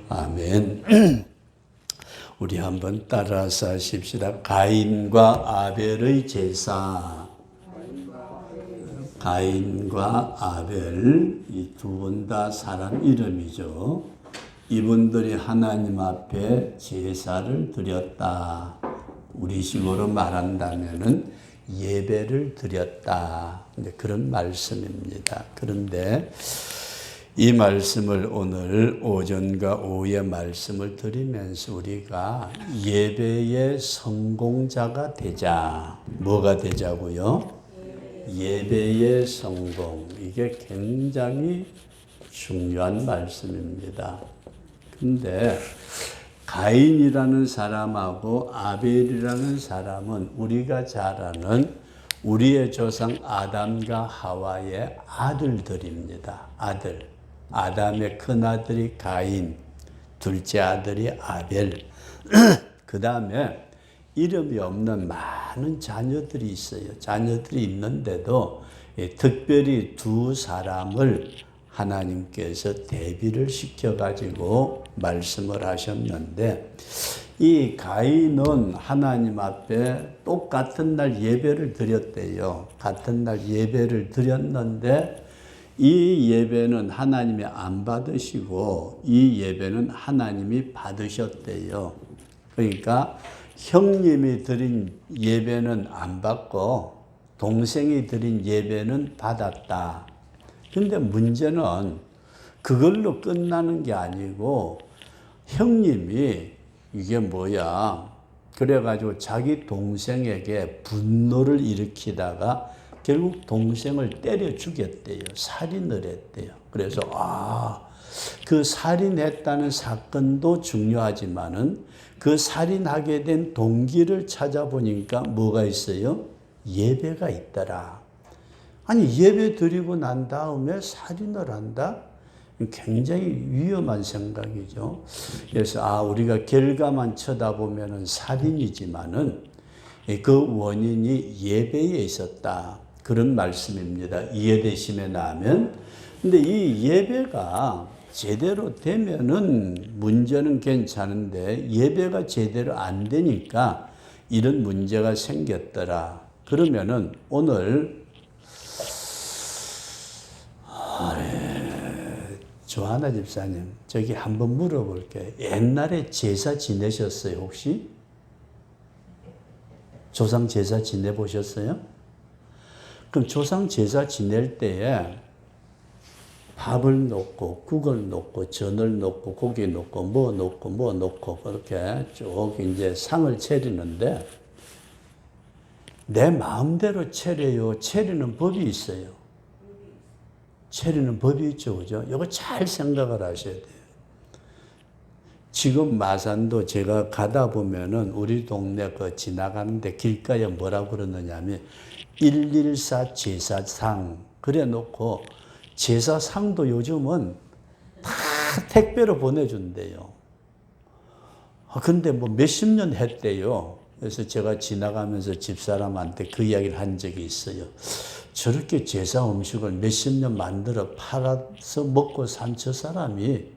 아멘. 우리 한번 따라서 하십시다. 가인과 아벨의 제사. 가인과 아벨, 이 두 분 다 사람 이름이죠. 이분들이 하나님 앞에 제사를 드렸다. 우리식으로 말한다면은 예배를 드렸다. 그런 말씀입니다. 그런데 이 말씀을 오늘 오전과 오후에 말씀을 드리면서 우리가 예배의 성공자가 되자. 뭐가 되자고요? 예배의 성공. 이게 굉장히 중요한 말씀입니다. 근데 가인이라는 사람하고 아벨이라는 사람은 우리가 잘 아는 우리의 조상 아담과 하와의 아들들입니다. 아들. 아담의 큰아들이 가인, 둘째 아들이 아벨, 그 다음에 이름이 없는 많은 자녀들이 있어요. 자녀들이 있는데도 특별히 두 사람을 하나님께서 대비를 시켜가지고 말씀을 하셨는데, 이 가인은 하나님 앞에 똑같은 날 예배를 드렸대요. 같은 날 예배를 드렸는데 이 예배는 하나님이 안 받으시고 이 예배는 하나님이 받으셨대요. 그러니까 형님이 드린 예배는 안 받고 동생이 드린 예배는 받았다. 근데 문제는 그걸로 끝나는 게 아니고 형님이 이게 뭐야? 그래가지고 자기 동생에게 분노를 일으키다가 결국 동생을 때려 죽였대요. 살인을 했대요. 그래서 그 살인했다는 사건도 중요하지만은 그 살인하게 된 동기를 찾아보니까 뭐가 있어요? 예배가 있더라. 아니 예배 드리고 난 다음에 살인을 한다? 굉장히 위험한 생각이죠. 그래서 우리가 결과만 쳐다보면은 살인이지만은 그 원인이 예배에 있었다. 그런 말씀입니다. 이해되시면 아멘. 근데 이 예배가 제대로 되면은 문제는 괜찮은데 예배가 제대로 안 되니까 이런 문제가 생겼더라. 그러면은 오늘 조하나 집사님, 저기 한번 물어볼게요. 옛날에 제사 지내셨어요, 혹시? 조상 제사 지내보셨어요? 그럼 조상 제사 지낼 때에 밥을 놓고, 국을 놓고, 전을 놓고, 고기 놓고, 뭐 놓고, 그렇게 쭉 이제 상을 차리는데, 내 마음대로 차려요. 차리는 법이 있어요. 차리는 법이 있죠, 그죠? 이거 잘 생각을 하셔야 돼요. 지금 마산도 제가 가다 보면은 우리 동네 지나가는데 길가에 뭐라고 그러느냐면 114 제사상 그래 놓고 제사상도 요즘은 다 택배로 보내준대요. 근데 뭐 몇십 년 했대요. 그래서 제가 지나가면서 집사람한테 그 이야기를 한 적이 있어요. 저렇게 제사 음식을 몇십 년 만들어 팔아서 먹고 산 저 사람이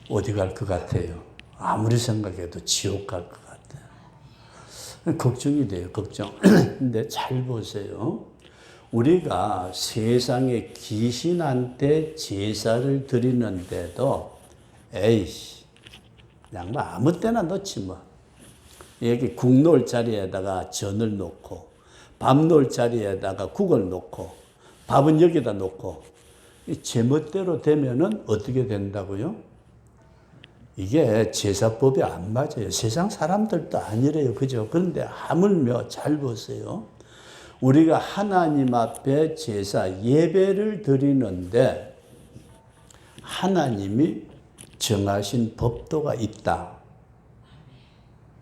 어디 갈 것 같아요? 아무리 생각해도 지옥 갈 것 같아요. 걱정이 돼요, 걱정. 근데 잘 보세요. 우리가 세상에 귀신한테 제사를 드리는데도 에이씨, 그냥 뭐 아무 때나 넣지 뭐. 여기 국 놓을 자리에다가 전을 놓고 밥 놓을 자리에다가 국을 놓고 밥은 여기다 놓고 제멋대로 되면은 어떻게 된다고요? 이게 제사법이 안 맞아요. 세상 사람들도 아니래요. 그죠? 그런데 하물며 잘 보세요. 우리가 하나님 앞에 제사, 예배를 드리는데 하나님이 정하신 법도가 있다.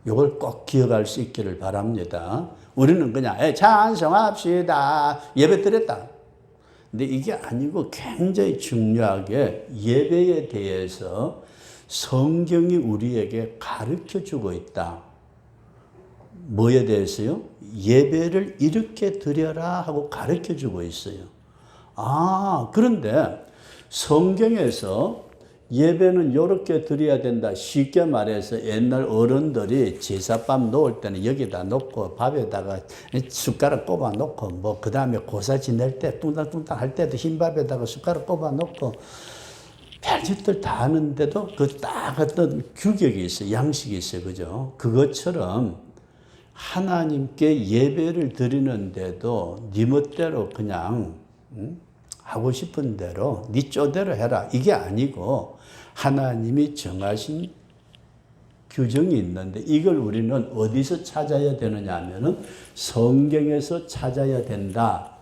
이걸 꼭 기억할 수 있기를 바랍니다. 우리는 그냥 찬송합시다. 예배 드렸다. 근데 이게 아니고 굉장히 중요하게 예배에 대해서 성경이 우리에게 가르쳐주고 있다. 뭐에 대해서요? 예배를 이렇게 드려라 하고 가르쳐주고 있어요. 그런데 성경에서 예배는 이렇게 드려야 된다. 쉽게 말해서 옛날 어른들이 제사밥 놓을 때는 여기다 놓고 밥에다가 숟가락 꼽아 놓고 뭐 그 다음에 고사 지낼 때 뚱땅뚱땅 할 때도 흰밥에다가 숟가락 꼽아 놓고 별짓들 다 하는데도 그 딱 어떤 규격이 있어요. 양식이 있어요. 그죠? 그것처럼 하나님께 예배를 드리는데도 네 멋대로 그냥 하고 싶은 대로 네 쪼대로 해라. 이게 아니고 하나님이 정하신 규정이 있는데 이걸 우리는 어디서 찾아야 되느냐 하면은 성경에서 찾아야 된다.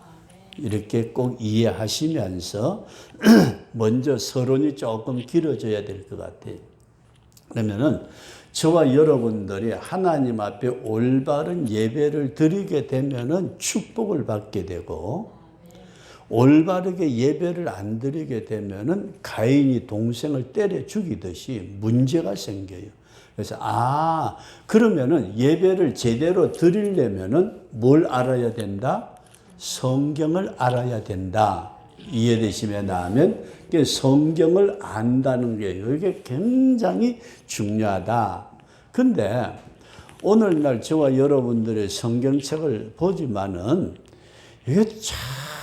이렇게 꼭 이해하시면서 먼저 서론이 조금 길어져야 될 것 같아요. 그러면은 저와 여러분들이 하나님 앞에 올바른 예배를 드리게 되면은 축복을 받게 되고 올바르게 예배를 안 드리게 되면은 가인이 동생을 때려 죽이듯이 문제가 생겨요. 그래서 그러면은 예배를 제대로 드리려면은 뭘 알아야 된다? 성경을 알아야 된다. 이해되시면 하면 성경을 안다는 게 이게 굉장히 중요하다. 근데 오늘날 저와 여러분들의 성경책을 보지만은 이게 참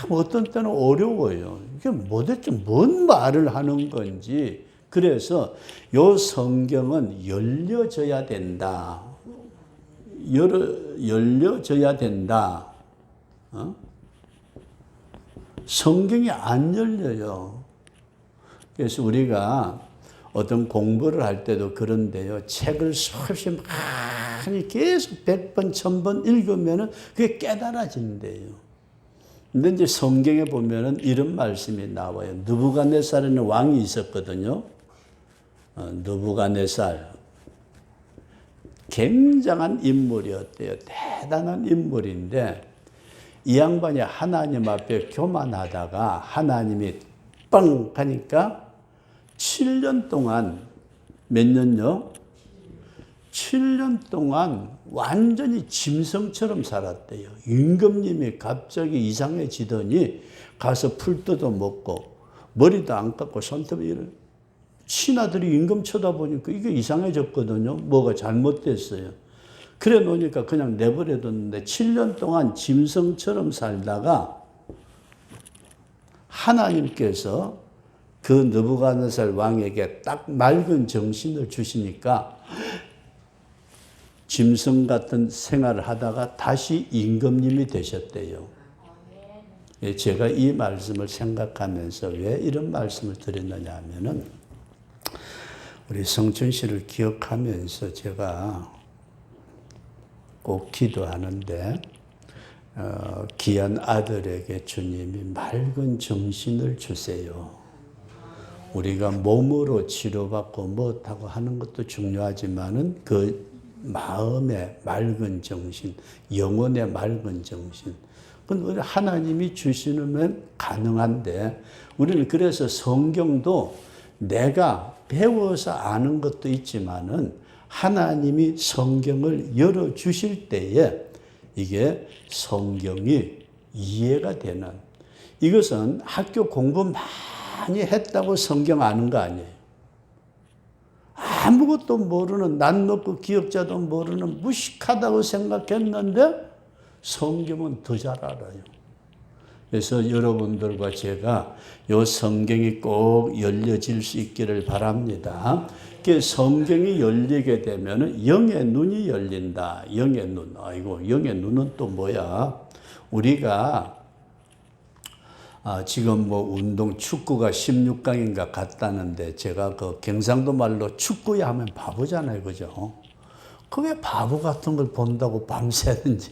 어떤 때는 어려워요. 이게 도대체 뭔 말을 하는 건지. 그래서 요 성경은 열려져야 된다. 열려져야 된다. 성경이 안 열려요. 그래서 우리가 어떤 공부를 할 때도 그런데요. 책을 수없이 많이 계속 100번, 1000번 읽으면은 그게 깨달아진대요. 근데 이제 성경에 보면은 이런 말씀이 나와요. 느부갓네살에는 왕이 있었거든요. 느부갓네살. 굉장한 인물이었대요. 대단한 인물인데 이 양반이 하나님 앞에 교만하다가 하나님이 빵 하니까 7년 동안 몇 년요? 7년 동안 완전히 짐승처럼 살았대요. 임금님이 갑자기 이상해지더니 가서 풀 뜯어 먹고 머리도 안 깎고 손톱을 신하들이 임금 쳐다보니까 이게 이상해졌거든요. 뭐가 잘못됐어요. 그래 놓으니까 그냥 내버려 뒀는데 7년 동안 짐승처럼 살다가 하나님께서 그 느부갓네살 왕에게 딱 맑은 정신을 주시니까 짐승 같은 생활을 하다가 다시 임금님이 되셨대요. 제가 이 말씀을 생각하면서 왜 이런 말씀을 드렸느냐 하면은 우리 성춘 씨를 기억하면서 제가 꼭 기도하는데 귀한 아들에게 주님이 맑은 정신을 주세요. 우리가 몸으로 치료받고 못하고 하는 것도 중요하지만은 그 마음의 맑은 정신, 영혼의 맑은 정신. 그건 하나님이 주시면 가능한데 우리는 그래서 성경도 내가 배워서 아는 것도 있지만은 하나님이 성경을 열어주실 때에 이게 성경이 이해가 되는, 이것은 학교 공부 많이 했다고 성경 아는 거 아니에요. 아무것도 모르는, 난 높고 기억자도 모르는 무식하다고 생각했는데 성경은 더 잘 알아요. 그래서 여러분들과 제가 이 성경이 꼭 열려질 수 있기를 바랍니다. 성경이 열리게 되면 영의 눈이 열린다. 영의 눈. 아이고, 영의 눈은 또 뭐야? 우리가 지금 뭐 운동 축구가 16강인가 갔다는데 제가 그 경상도 말로 축구야 하면 바보잖아요. 그죠? 그게 바보 같은 걸 본다고 밤새는지.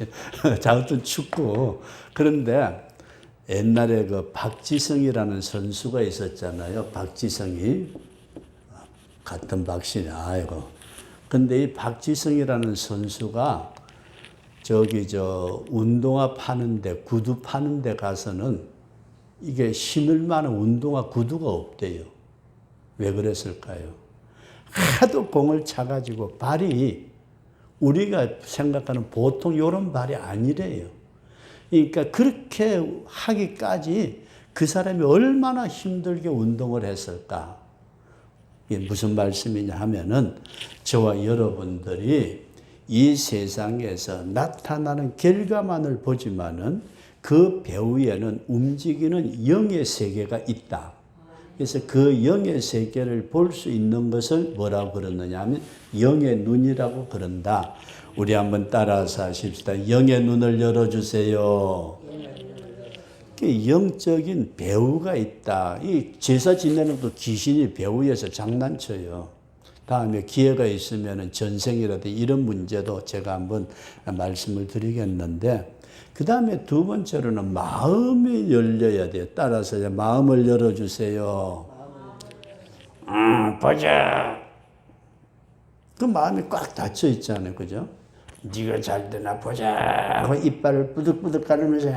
자, 어떤 축구. 그런데 옛날에 그 박지성이라는 선수가 있었잖아요. 박지성이. 같은 박씨네. 아이고. 근데 이 박지성이라는 선수가 운동화 파는데, 구두 파는데 가서는 이게 신을 만한 운동화 구두가 없대요. 왜 그랬을까요? 하도 공을 차가지고 발이 우리가 생각하는 보통 이런 발이 아니래요. 그러니까 그렇게 하기까지 그 사람이 얼마나 힘들게 운동을 했을까? 이게 무슨 말씀이냐 하면은 저와 여러분들이 이 세상에서 나타나는 결과만을 보지만은 그 배후에는 움직이는 영의 세계가 있다. 그래서 그 영의 세계를 볼 수 있는 것을 뭐라고 그러느냐 하면 영의 눈이라고 그런다. 우리 한번 따라서 하십시다. 영의 눈을 열어주세요. 영적인 배후가 있다. 이 제사 지내는 또 귀신이 배후에서 장난쳐요. 다음에 기회가 있으면 전생이라든지 이런 문제도 제가 한번 말씀을 드리겠는데, 그 다음에 두 번째로는 마음이 열려야 돼요. 따라서 마음을 열어주세요. 보자. 그 마음이 꽉 닫혀 있잖아요. 그죠? 네가 잘 되나 보자. 이빨을 뿌득뿌득 가르면서.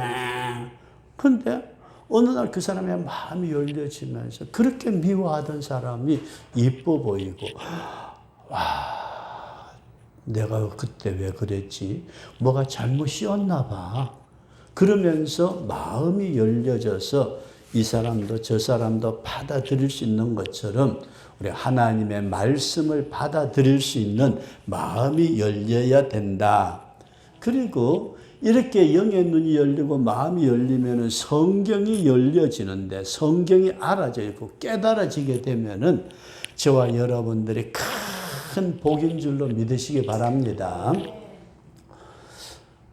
근데 어느 날 그 사람의 마음이 열려지면서 그렇게 미워하던 사람이 이뻐 보이고, 와, 내가 그때 왜 그랬지? 뭐가 잘못이었나 봐. 그러면서 마음이 열려져서 이 사람도 저 사람도 받아들일 수 있는 것처럼 우리 하나님의 말씀을 받아들일 수 있는 마음이 열려야 된다. 그리고 이렇게 영의 눈이 열리고 마음이 열리면은 성경이 열려지는데, 성경이 알아지고 깨달아지게 되면은 저와 여러분들이 큰 복인 줄로 믿으시기 바랍니다.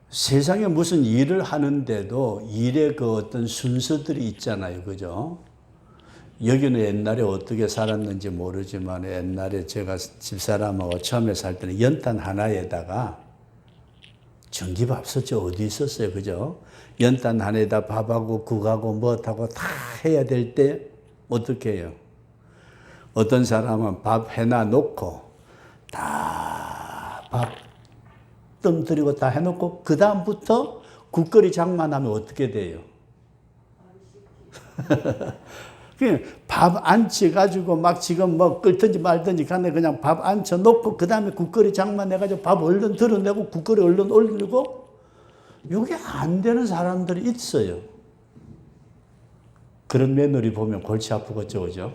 세상에 무슨 일을 하는데도 일의 그 어떤 순서들이 있잖아요. 그죠? 여기는 옛날에 어떻게 살았는지 모르지만 옛날에 제가 집사람하고 처음에 살 때는 연탄 하나에다가 전기밥솥이 어디 있었어요. 그죠? 연탄 하나에다 밥하고 국하고 뭐하고 다 해야 될 때 어떻게 해요? 어떤 사람은 밥 해놔 놓고 다 밥 뜸 들이고 다 해놓고 그 다음부터 국거리 장만하면 어떻게 돼요? 밥 안치가지고 막 지금 뭐 끓든지 말든지 간에 그냥 밥 안쳐놓고 그 다음에 국거리 장만해가지고 밥 얼른 드러내고 국거리 얼른 올리고, 이게 안 되는 사람들이 있어요. 그런 며느리 보면 골치 아프겠죠, 그죠?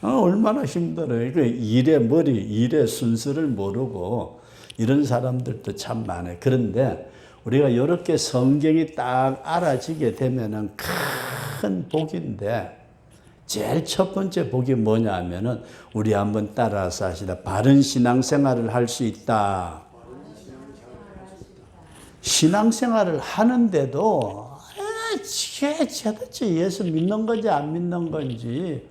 얼마나 힘들어요. 일의 머리, 일의 순서를 모르고 이런 사람들도 참 많아요. 그런데 우리가 이렇게 성경이 딱 알아지게 되면은 큰 복인데, 제일 첫 번째 복이 뭐냐 하면은 우리 한번 따라서 하시다. 바른 신앙생활을 할 수 있다. 신앙생활을 하는데도 도대체 예수 믿는 건지 안 믿는 건지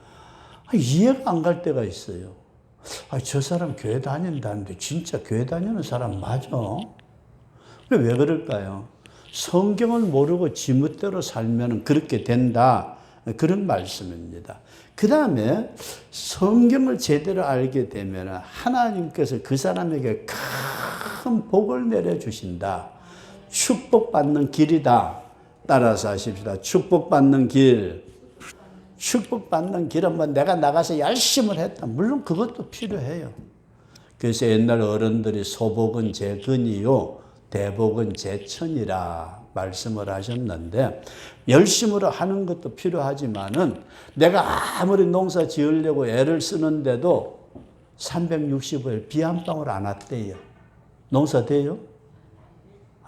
이해가 안 갈 때가 있어요. 저 사람 교회 다닌다는데 진짜 교회 다니는 사람 맞아? 왜 그럴까요? 성경을 모르고 지멋대로 살면 그렇게 된다. 그런 말씀입니다. 그 다음에 성경을 제대로 알게 되면 하나님께서 그 사람에게 큰 복을 내려주신다. 축복받는 길이다. 따라서 하십시다. 축복받는 길. 축복받는 길은 뭐 내가 나가서 열심히 했다. 물론 그것도 필요해요. 그래서 옛날 어른들이 소복은 제 근이요, 대복은 제 천이라 말씀을 하셨는데, 열심으로 하는 것도 필요하지만은 내가 아무리 농사 지으려고 애를 쓰는데도 365일 비 한 방울 안 왔대요. 농사 돼요?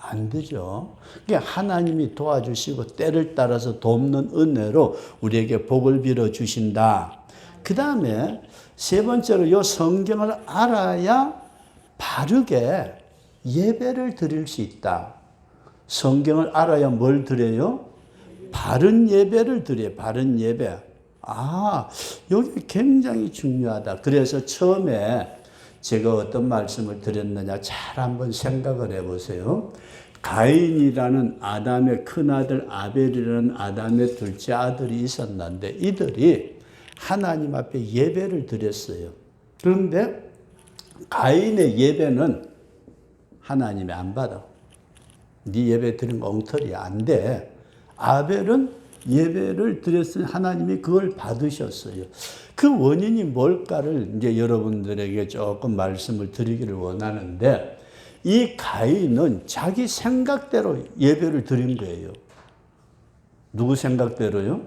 안 되죠. 그러니까 하나님이 도와주시고 때를 따라서 돕는 은혜로 우리에게 복을 빌어 주신다. 그 다음에 세 번째로 이 성경을 알아야 바르게 예배를 드릴 수 있다. 성경을 알아야 뭘 드려요? 바른 예배를 드려요. 바른 예배. 여기 굉장히 중요하다. 그래서 처음에 제가 어떤 말씀을 드렸느냐 잘 한번 생각을 해보세요. 가인이라는 아담의 큰아들, 아벨이라는 아담의 둘째 아들이 있었는데 이들이 하나님 앞에 예배를 드렸어요. 그런데 가인의 예배는 하나님이 안 받아. 네 예배 드린 거 엉터리야. 안 돼. 아벨은 예배를 드렸으니 하나님이 그걸 받으셨어요. 그 원인이 뭘까를 이제 여러분들에게 조금 말씀을 드리기를 원하는데, 이 가인은 자기 생각대로 예배를 드린 거예요. 누구 생각대로요?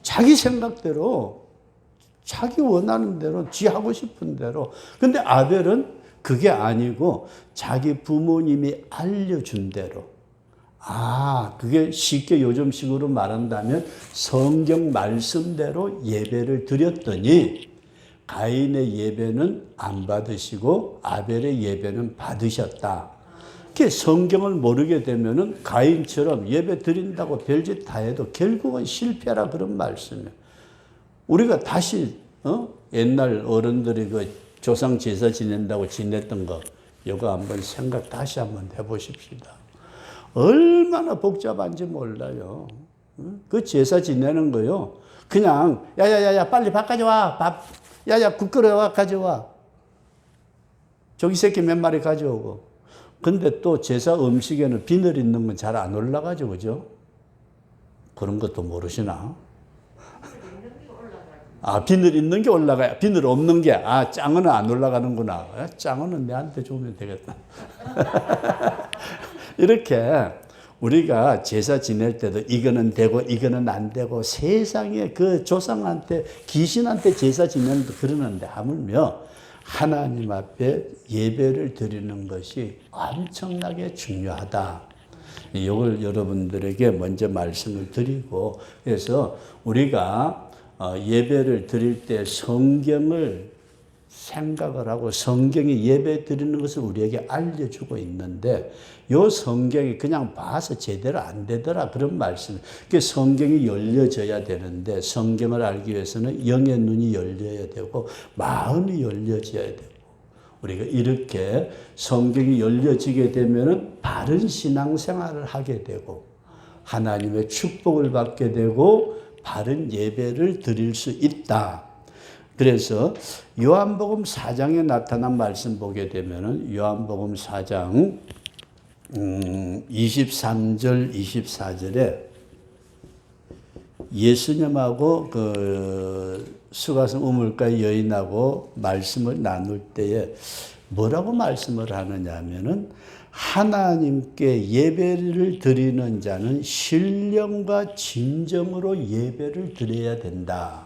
자기 생각대로, 자기 원하는 대로, 지 하고 싶은 대로. 근데 아벨은 그게 아니고 자기 부모님이 알려준 대로. 그게 쉽게 요즘식으로 말한다면 성경 말씀대로 예배를 드렸더니 가인의 예배는 안 받으시고 아벨의 예배는 받으셨다. 성경을 모르게 되면은 가인처럼 예배 드린다고 별짓 다 해도 결국은 실패라 그런 말씀이에요. 우리가 다시 옛날 어른들이 그 조상 제사 지낸다고 지냈던 거 이거 한번 다시 한번 해보십시다. 얼마나 복잡한지 몰라요. 그 제사 지내는 거요. 그냥 야야야야 빨리 밥 가져와. 밥. 야야 국 끓여와 가져와. 저기 새끼 몇 마리 가져오고. 근데 또 제사 음식에는 비늘 있는 건 잘 안 올라가죠. 그죠? 그런 것도 모르시나? 비늘 있는 게 올라가요. 비늘 없는 게, 짱어는 안 올라가는구나. 짱어는 내한테 주면 되겠다. 이렇게 우리가 제사 지낼 때도 이거는 되고 이거는 안 되고 세상에 그 조상한테, 귀신한테 제사 지내는데 그러는데 하물며 하나님 앞에 예배를 드리는 것이 엄청나게 중요하다. 이걸 여러분들에게 먼저 말씀을 드리고, 그래서 우리가 예배를 드릴 때 성경을 생각을 하고 성경이 예배 드리는 것을 우리에게 알려주고 있는데 이 성경이 그냥 봐서 제대로 안 되더라 그런 말씀. 그 성경이 열려져야 되는데 성경을 알기 위해서는 영의 눈이 열려야 되고 마음이 열려져야 되고 우리가 이렇게 성경이 열려지게 되면은 바른 신앙생활을 하게 되고 하나님의 축복을 받게 되고 바른 예배를 드릴 수 있다. 그래서 요한복음 4장에 나타난 말씀 보게 되면은 요한복음 4장 23절 24절에 예수님하고 그 수가성 우물가의 여인하고 말씀을 나눌 때에 뭐라고 말씀을 하느냐 하면은 하나님께 예배를 드리는 자는 신령과 진정으로 예배를 드려야 된다.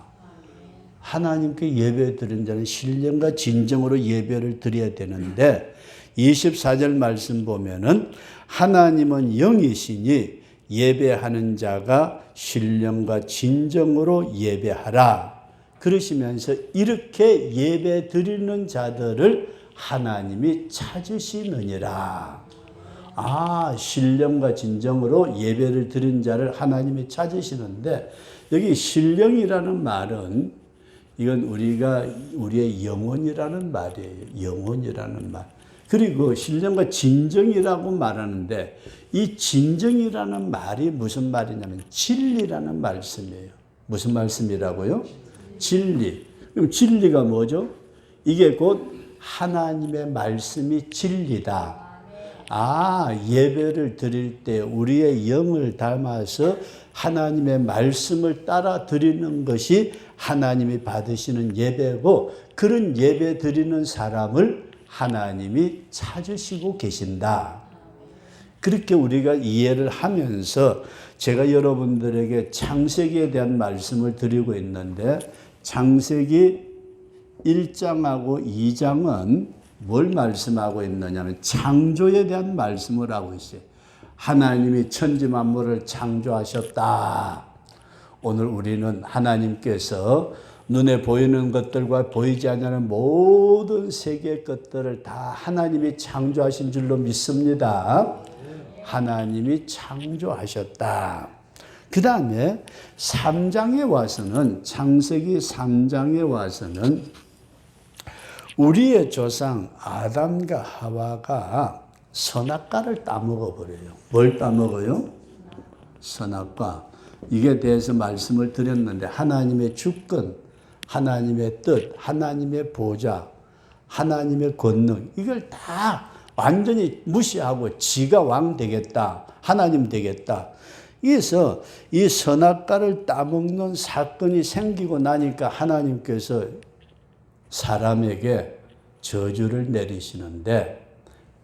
하나님께 예배 드리는 자는 신령과 진정으로 예배를 드려야 되는데 24절 말씀 보면은 하나님은 영이시니 예배하는 자가 신령과 진정으로 예배하라. 그러시면서 이렇게 예배 드리는 자들을 하나님이 찾으시느니라. 신령과 진정으로 예배를 드린 자를 하나님이 찾으시는데 여기 신령이라는 말은 이건 우리의 영혼이라는 말이에요. 영혼이라는 말. 그리고 신령과 진정이라고 말하는데 이 진정이라는 말이 무슨 말이냐면 진리라는 말씀이에요. 무슨 말씀이라고요? 진리. 그럼 진리가 뭐죠? 이게 곧 하나님의 말씀이 진리다. 예배를 드릴 때 우리의 영을 담아서 하나님의 말씀을 따라 드리는 것이 하나님이 받으시는 예배고 그런 예배 드리는 사람을 하나님이 찾으시고 계신다. 그렇게 우리가 이해를 하면서 제가 여러분들에게 창세기에 대한 말씀을 드리고 있는데 창세기 1장하고 2장은 뭘 말씀하고 있느냐면 창조에 대한 말씀을 하고 있어요. 하나님이 천지 만물을 창조하셨다. 오늘 우리는 하나님께서 눈에 보이는 것들과 보이지 않는 모든 세계의 것들을 다 하나님이 창조하신 줄로 믿습니다. 하나님이 창조하셨다. 그 다음에 3장에 와서는 창세기 3장에 와서는 우리의 조상 아담과 하와가 선악과를 따먹어버려요. 뭘 따먹어요? 선악과. 이게 대해서 말씀을 드렸는데 하나님의 주권, 하나님의 뜻, 하나님의 보좌, 하나님의 권능 이걸 다 완전히 무시하고 지가 왕 되겠다. 하나님 되겠다. 그래서 이 선악과를 따먹는 사건이 생기고 나니까 하나님께서 사람에게 저주를 내리시는데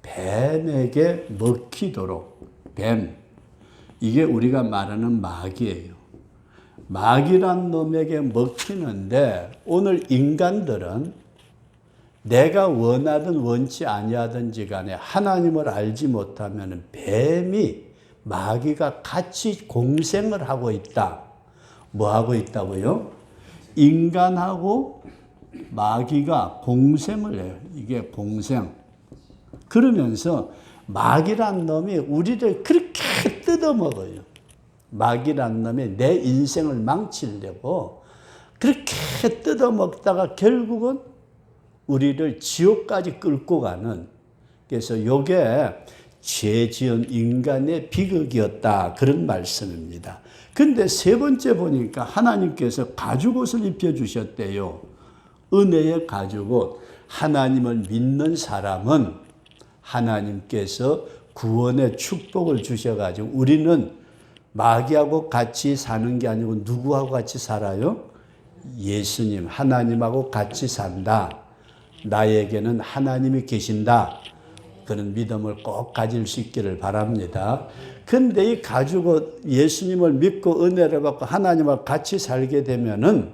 뱀에게 먹히도록 뱀. 이게 우리가 말하는 마귀예요. 마귀란 놈에게 먹히는데 오늘 인간들은 내가 원하든 원치 아니하든지 간에 하나님을 알지 못하면 뱀이 마귀가 같이 공생을 하고 있다. 뭐 하고 있다고요? 인간하고 마귀가 공생을 해요. 이게 공생. 그러면서 마귀란 놈이 우리를 그렇게 뜯어먹어요. 마귀란 놈이 내 인생을 망치려고 그렇게 뜯어먹다가 결국은 우리를 지옥까지 끌고 가는, 그래서 이게 죄 지은 인간의 비극이었다, 그런 말씀입니다. 근데 세 번째 보니까 하나님께서 가죽옷을 입혀주셨대요. 은혜의 가죽옷. 하나님을 믿는 사람은 하나님께서 구원의 축복을 주셔가지고 우리는 마귀하고 같이 사는 게 아니고 누구하고 같이 살아요? 예수님, 하나님하고 같이 산다. 나에게는 하나님이 계신다. 그런 믿음을 꼭 가질 수 있기를 바랍니다. 근데 이 가지고 예수님을 믿고 은혜를 받고 하나님하고 같이 살게 되면은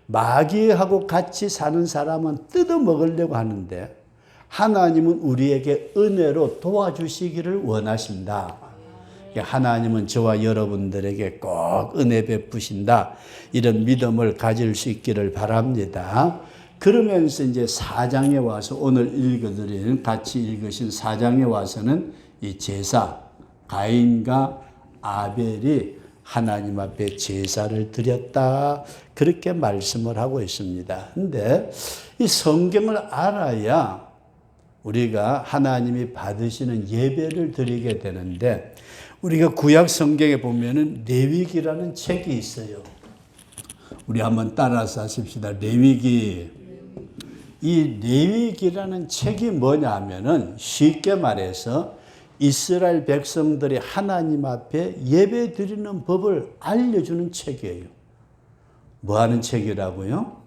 마귀하고 같이 사는 사람은 뜯어먹으려고 하는데 하나님은 우리에게 은혜로 도와주시기를 원하십니다. 하나님은 저와 여러분들에게 꼭 은혜 베푸신다. 이런 믿음을 가질 수 있기를 바랍니다. 그러면서 이제 4장에 와서 오늘 읽어드린, 같이 읽으신 4장에 와서는 이 제사, 가인과 아벨이 하나님 앞에 제사를 드렸다. 그렇게 말씀을 하고 있습니다. 근데 이 성경을 알아야 우리가 하나님이 받으시는 예배를 드리게 되는데, 우리가 구약 성경에 보면은 레위기라는 책이 있어요. 우리 한번 따라서 하십시다. 레위기. 이 레위기라는 책이 뭐냐면은 쉽게 말해서 이스라엘 백성들이 하나님 앞에 예배 드리는 법을 알려주는 책이에요. 뭐 하는 책이라고요?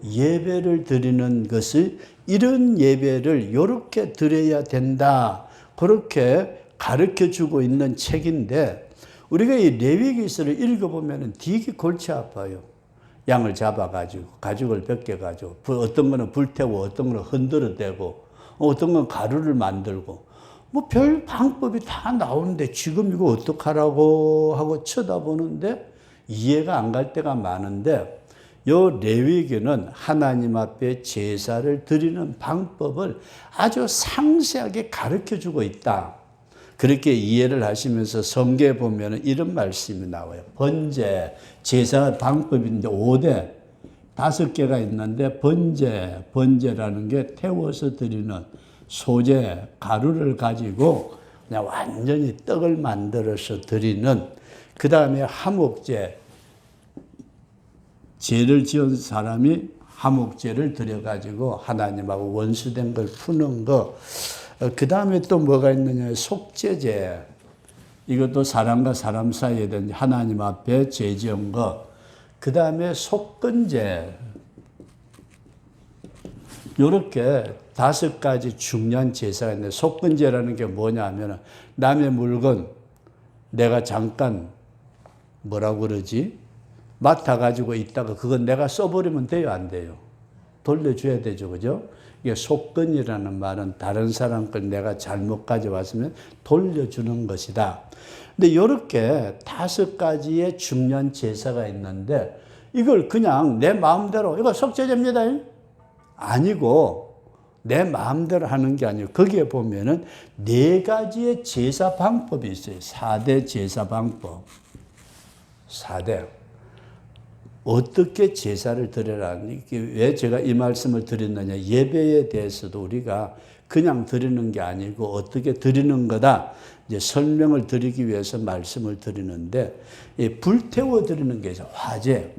예배를 드리는 것을, 이런 예배를 이렇게 드려야 된다, 그렇게 가르쳐주고 있는 책인데, 우리가 이 레위기서를 읽어보면 되게 골치 아파요. 양을 잡아가지고 가죽을 벗겨가지고 어떤 거는 불태우고 어떤 거는 흔들어대고 어떤 건 가루를 만들고 뭐 별 방법이 다 나오는데 지금 이거 어떡하라고 하고 쳐다보는데 이해가 안 갈 때가 많은데, 요 레위기는 하나님 앞에 제사를 드리는 방법을 아주 상세하게 가르쳐주고 있다. 그렇게 이해를 하시면서 성경에 보면 이런 말씀이 나와요. 번제, 제사 방법인데 5대, 5개가 있는데 번제라는 게 태워서 드리는 소재, 가루를 가지고 그냥 완전히 떡을 만들어서 드리는, 그 다음에 화목제, 죄를 지은 사람이 화목제를 드려가지고 하나님하고 원수된 걸 푸는 거, 그 다음에 또 뭐가 있느냐, 속죄제. 이것도 사람과 사람 사이에 된 하나님 앞에 죄 지은 거. 그 다음에 속건제. 이렇게 5가지 중요한 제사가 있는데, 속건제라는 게 뭐냐 하면 남의 물건 내가 잠깐 뭐라고 그러지? 맡아가지고 있다가 그건 내가 써버리면 돼요, 안 돼요? 돌려줘야 되죠, 그죠? 이게 속건이라는 말은 다른 사람 걸 내가 잘못 가져왔으면 돌려주는 것이다. 근데 이렇게 5가지의 중요한 제사가 있는데, 이걸 그냥 내 마음대로 이거 속죄제입니다 아니고 내 마음대로 하는 게 아니고, 거기에 보면은 4가지의 제사 방법이 있어요. 4대 제사 방법. 4대. 어떻게 제사를 드려라. 왜 제가 이 말씀을 드렸느냐. 예배에 대해서도 우리가 그냥 드리는 게 아니고 어떻게 드리는 거다. 이제 설명을 드리기 위해서 말씀을 드리는데, 불태워 드리는 게 화제.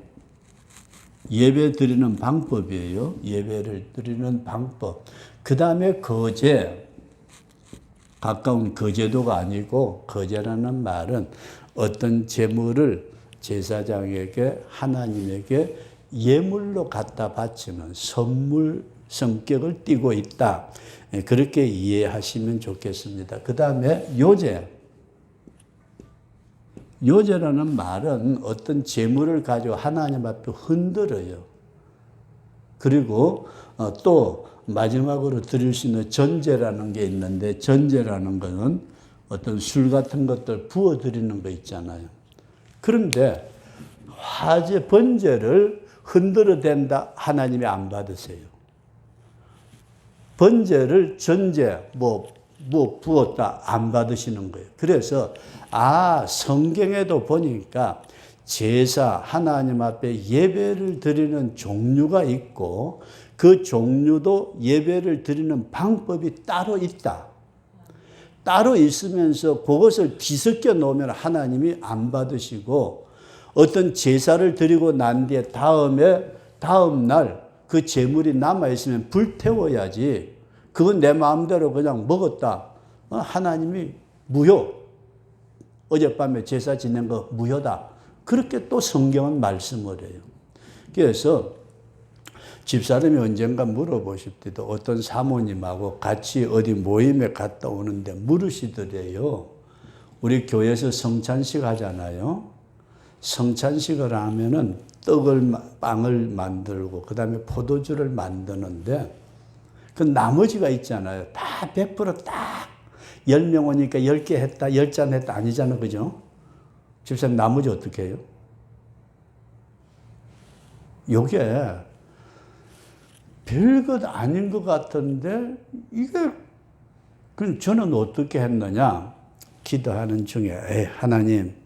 예배 드리는 방법이에요. 예배를 드리는 방법. 그 다음에 거제. 가까운 거제도가 아니고, 거제라는 말은 어떤 재물을 제사장에게, 하나님에게 예물로 갖다 바치는 선물 성격을 띠고 있다. 그렇게 이해하시면 좋겠습니다. 그 다음에 요제. 요제라는 말은 어떤 재물을 가지고 하나님 앞에 흔들어요. 그리고 또 마지막으로 드릴 수 있는 전제라는 게 있는데, 전제라는 것은 어떤 술 같은 것들 부어드리는 거 있잖아요. 그런데 화제 번제를 흔들어 댄다 하나님이 안 받으세요. 번제를 전제 부었다 안 받으시는 거예요. 그래서 성경에도 보니까 제사 하나님 앞에 예배를 드리는 종류가 있고 그 종류도 예배를 드리는 방법이 따로 있다. 따로 있으면서 그것을 뒤섞여 놓으면 하나님이 안 받으시고, 어떤 제사를 드리고 난 뒤에 다음 날 그 제물이 남아있으면 불태워야지, 그건 내 마음대로 그냥 먹었다, 하나님이 무효, 어젯밤에 제사 지낸 거 무효다, 그렇게 또 성경은 말씀을 해요. 그래서 집사람이 언젠가 물어보실 때도 어떤 사모님하고 같이 어디 모임에 갔다 오는데 물으시더래요. 우리 교회에서 성찬식 하잖아요. 성찬식을 하면은 빵을 만들고 그 다음에 포도주를 만드는데 그 나머지가 있잖아요. 다 100%딱 10명 오니까 10개 했다, 10잔 했다 아니잖아, 그죠? 집사님 나머지 어떻게 해요? 요게 별것 아닌 것 같은데 이게, 그럼 저는 어떻게 했느냐? 기도하는 중에 하나님,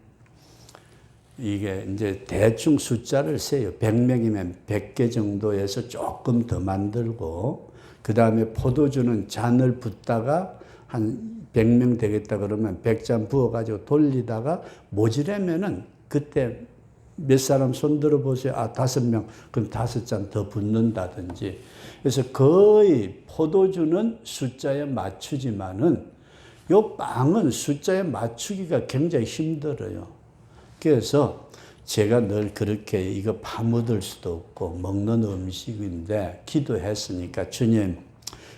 이게 이제 대충 숫자를 세요. 100명이면 100개 정도에서 조금 더 만들고, 그 다음에 포도주는 잔을 붓다가 한 100명 되겠다 그러면 100잔 부어가지고 돌리다가 모자라면은 그때 몇 사람 손 들어보세요. 5명, 그럼 5잔 더 붓는다든지. 그래서 거의 포도주는 숫자에 맞추지만은 요 빵은 숫자에 맞추기가 굉장히 힘들어요. 그래서 제가 늘 그렇게 이거 파묻을 수도 없고 먹는 음식인데 기도했으니까 주님,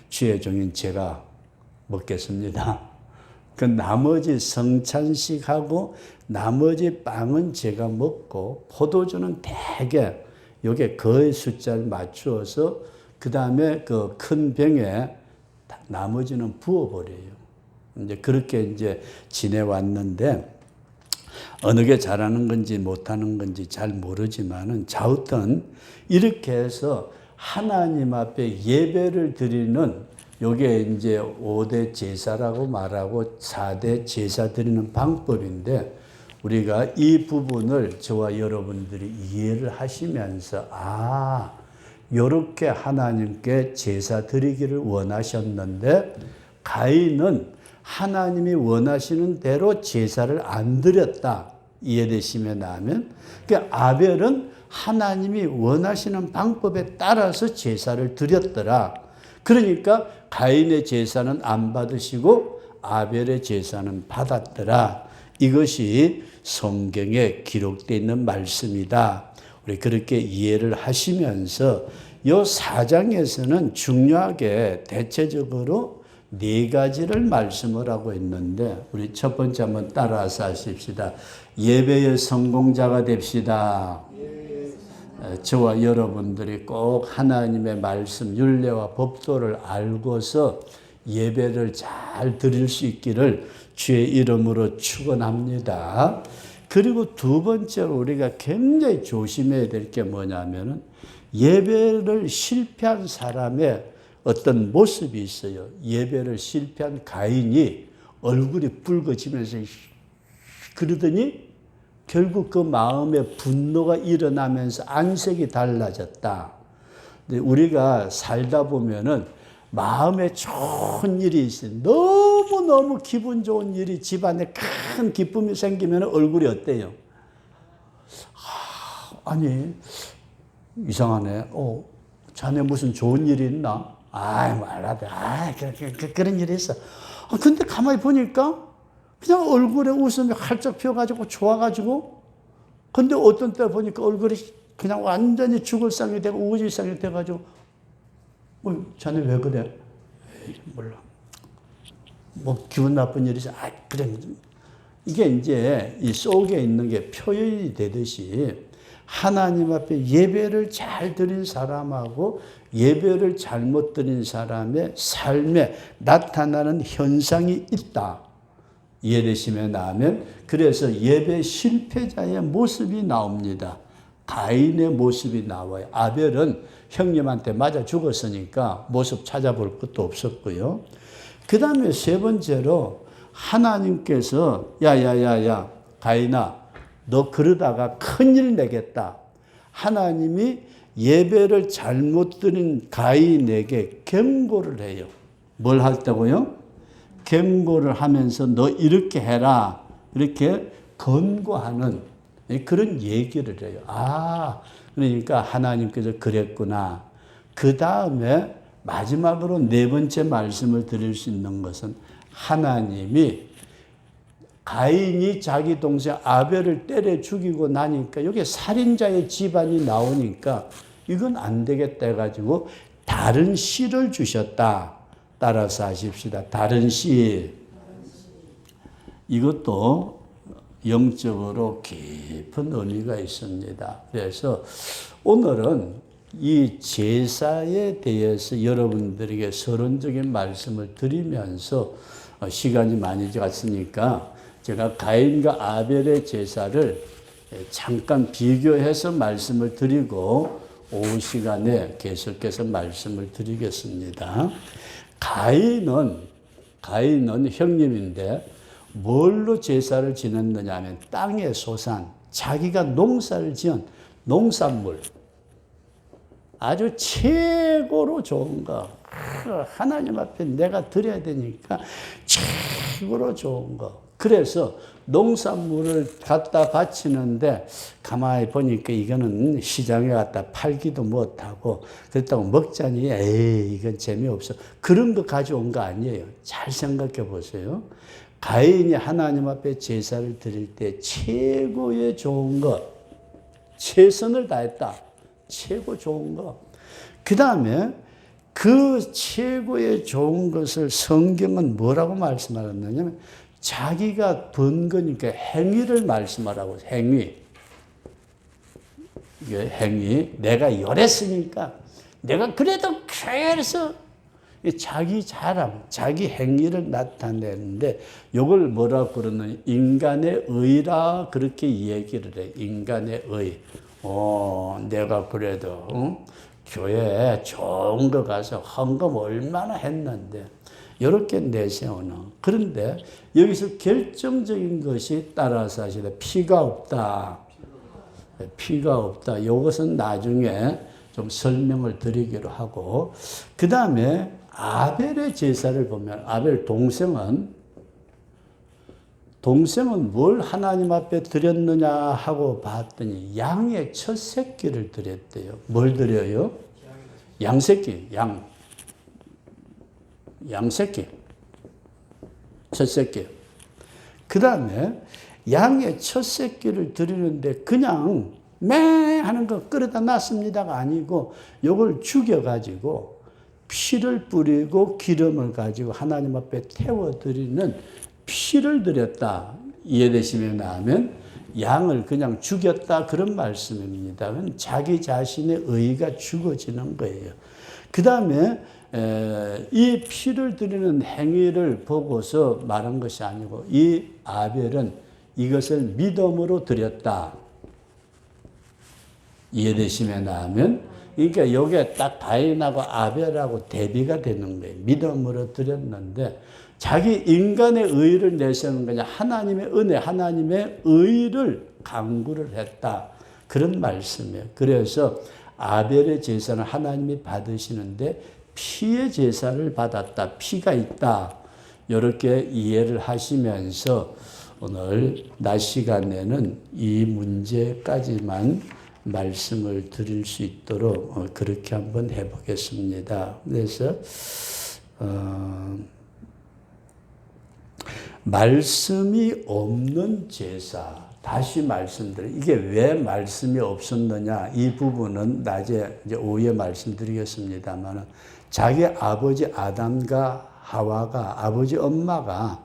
주의 종인 제가 먹겠습니다. 그 나머지 성찬식하고 나머지 빵은 제가 먹고 포도주는 대개 요게 거의 숫자를 맞추어서 그 다음에 그 큰 병에 나머지는 부어버려요. 이제 그렇게 이제 지내왔는데 어느 게 잘하는 건지 못하는 건지 잘 모르지만은 자우튼 이렇게 해서 하나님 앞에 예배를 드리는 요게 이제 5대 제사라고 말하고 4대 제사 드리는 방법인데, 우리가 이 부분을 저와 여러분들이 이해를 하시면서 요렇게 하나님께 제사 드리기를 원하셨는데 가인은 하나님이 원하시는 대로 제사를 안 드렸다. 이해되시면 하면, 그러니까 아벨은 하나님이 원하시는 방법에 따라서 제사를 드렸더라. 그러니까 가인의 제사는 안 받으시고 아벨의 제사는 받았더라. 이것이 성경에 기록되어 있는 말씀이다. 우리 그렇게 이해를 하시면서 이 4장에서는 중요하게 대체적으로 4가지를 말씀을 하고 있는데, 우리 첫 번째 한번 따라서 하십시다. 예배의 성공자가 됩시다. 저와 여러분들이 꼭 하나님의 말씀, 율례와 법도를 알고서 예배를 잘 드릴 수 있기를 주의 이름으로 축원합니다. 그리고 두 번째로 우리가 굉장히 조심해야 될 게 뭐냐면은 예배를 실패한 사람의 어떤 모습이 있어요. 예배를 실패한 가인이 얼굴이 붉어지면서 그러더니 결국 그 마음에 분노가 일어나면서 안색이 달라졌다. 근데 우리가 살다 보면은 마음에 좋은 일이 있어요. 너무너무 기분 좋은 일이, 집안에 큰 기쁨이 생기면 얼굴이 어때요? 아니, 이상하네. 자네 무슨 좋은 일이 있나? 말하대. 그런 일이 있어. 근데 가만히 보니까 그냥 얼굴에 웃음이 활짝 피어가지고 좋아가지고, 근데 어떤 때 보니까 얼굴이 그냥 완전히 죽을 상이 되고 우거질 상이 돼가지고, 자네 왜 그래? 몰라. 뭐 기분 나쁜 일이 있어. 그래. 이게 이제 이 속에 있는 게 표현이 되듯이 하나님 앞에 예배를 잘 드린 사람하고 예배를 잘못 드린 사람의 삶에 나타나는 현상이 있다. 이해되시면 나면 그래서 예배 실패자의 모습이 나옵니다. 가인의 모습이 나와요. 아벨은 형님한테 맞아 죽었으니까 모습 찾아볼 것도 없었고요. 그 다음에 세 번째로 하나님께서 야야야야 가인아 너 그러다가 큰일 내겠다. 하나님이 예배를 잘못 드린 가인에게 경고를 해요. 뭘 했다고요? 경고를 하면서 너 이렇게 해라. 이렇게 권고하는 그런 얘기를 해요. 아, 그러니까 하나님께서 그랬구나. 그 다음에 마지막으로 네 번째 말씀을 드릴 수 있는 것은 하나님이 가인이 자기 동생 아벨을 때려 죽이고 나니까 여기 살인자의 집안이 나오니까 이건 안 되겠다 해가지고 다른 씨를 주셨다. 따라서 하십시다. 다른 씨. 이것도 영적으로 깊은 의미가 있습니다. 그래서 오늘은 이 제사에 대해서 여러분들에게 서론적인 말씀을 드리면서 시간이 많이 갔으니까 제가 가인과 아벨의 제사를 잠깐 비교해서 말씀을 드리고 오후 시간에 계속해서 말씀을 드리겠습니다. 가인은 형님인데 뭘로 제사를 지냈느냐 하면 땅의 소산, 자기가 농사를 지은 농산물, 아주 최고로 좋은 거, 하나님 앞에 내가 드려야 되니까 최고로 좋은 거. 그래서 농산물을 갖다 바치는데 가만히 보니까 이거는 시장에 갖다 팔기도 못하고 그렇다고 먹자니 에이 이건 재미없어. 그런 거 가져온 거 아니에요. 잘 생각해 보세요. 가인이 하나님 앞에 제사를 드릴 때 최고의 좋은 것, 최선을 다했다. 최고 좋은 것. 그 다음에 그 최고의 좋은 것을 성경은 뭐라고 말씀하셨느냐면 자기가 번 거니까 행위를 말씀하라고. 행위. 이게 행위. 내가 열했으니까 내가 그래도 그래서 자기 자랑, 자기 행위를 나타내는데 이걸 뭐라고 그러느냐. 인간의 의라 그렇게 얘기를 해. 인간의 의. 내가 그래도 교회에 좋은 거 가서 헌금 얼마나 했는데 이렇게 내세우는. 그런데 여기서 결정적인 것이 따라서 하시다. 피가 없다. 피가 없다. 이것은 나중에 좀 설명을 드리기로 하고 그 다음에 아벨의 제사를 보면 아벨 동생은 뭘 하나님 앞에 드렸느냐 하고 봤더니 양의 첫 새끼를 드렸대요. 뭘 드려요? 양새끼, 양새끼. 첫 새끼. 그 다음에 양의 첫 새끼를 드리는데 그냥 매 하는 거 끌어다 놨습니다가 아니고 요걸 죽여가지고 피를 뿌리고 기름을 가지고 하나님 앞에 태워드리는 피를 드렸다. 이해되시면 하면 양을 그냥 죽였다 그런 말씀입니다. 자기 자신의 의가 죽어지는 거예요. 그 다음에 이 피를 드리는 행위를 보고서 말한 것이 아니고 이 아벨은 이것을 믿음으로 드렸다. 이해되시면 하면 그러니까 이게 딱 가인하고 아벨하고 대비가 되는 거예요. 믿음으로 드렸는데 자기 인간의 의를 내세우는 거냐 하나님의 은혜, 하나님의 의를 강구를 했다. 그런 말씀이에요. 그래서 아벨의 제사는 하나님이 받으시는데 피의 제사를 받았다. 피가 있다. 이렇게 이해를 하시면서 오늘 낮 시간에는 이 문제까지만 말씀을 드릴 수 있도록 그렇게 한번 해보겠습니다. 그래서 말씀이 없는 제사. 다시 말씀드려. 이게 왜 말씀이 없었느냐. 이 부분은 낮에 이제 오후에 말씀드리겠습니다만 자기 아버지 아담과 하와가 아버지 엄마가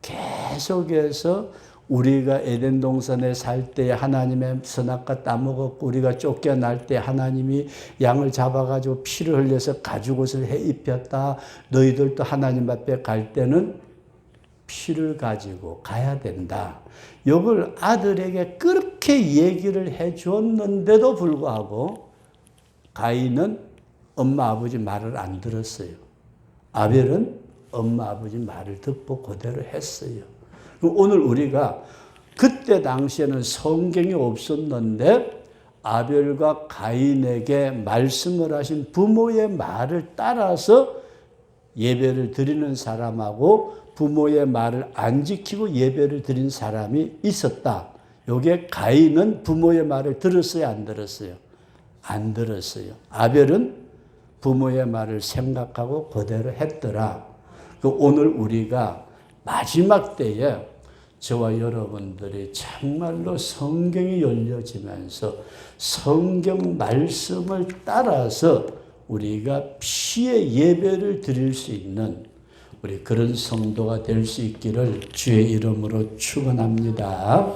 계속해서 우리가 에덴 동산에 살 때 하나님의 선악과 따먹었고 우리가 쫓겨날 때 하나님이 양을 잡아가지고 피를 흘려서 가죽옷을 해 입혔다. 너희들도 하나님 앞에 갈 때는 피를 가지고 가야 된다. 이걸 아들에게 그렇게 얘기를 해 줬는데도 불구하고 가인은 엄마 아버지 말을 안 들었어요. 아벨은 엄마 아버지 말을 듣고 그대로 했어요. 오늘 우리가 그때 당시에는 성경이 없었는데 아벨과 가인에게 말씀을 하신 부모의 말을 따라서 예배를 드리는 사람하고 부모의 말을 안 지키고 예배를 드린 사람이 있었다. 요게 가인은 부모의 말을 들었어요, 안 들었어요? 안 들었어요. 아벨은 부모의 말을 생각하고 그대로 했더라. 오늘 우리가 마지막 때에 저와 여러분들이 참말로 성경이 열려지면서 성경 말씀을 따라서 우리가 피의 예배를 드릴 수 있는 우리 그런 성도가 될 수 있기를 주의 이름으로 축원합니다.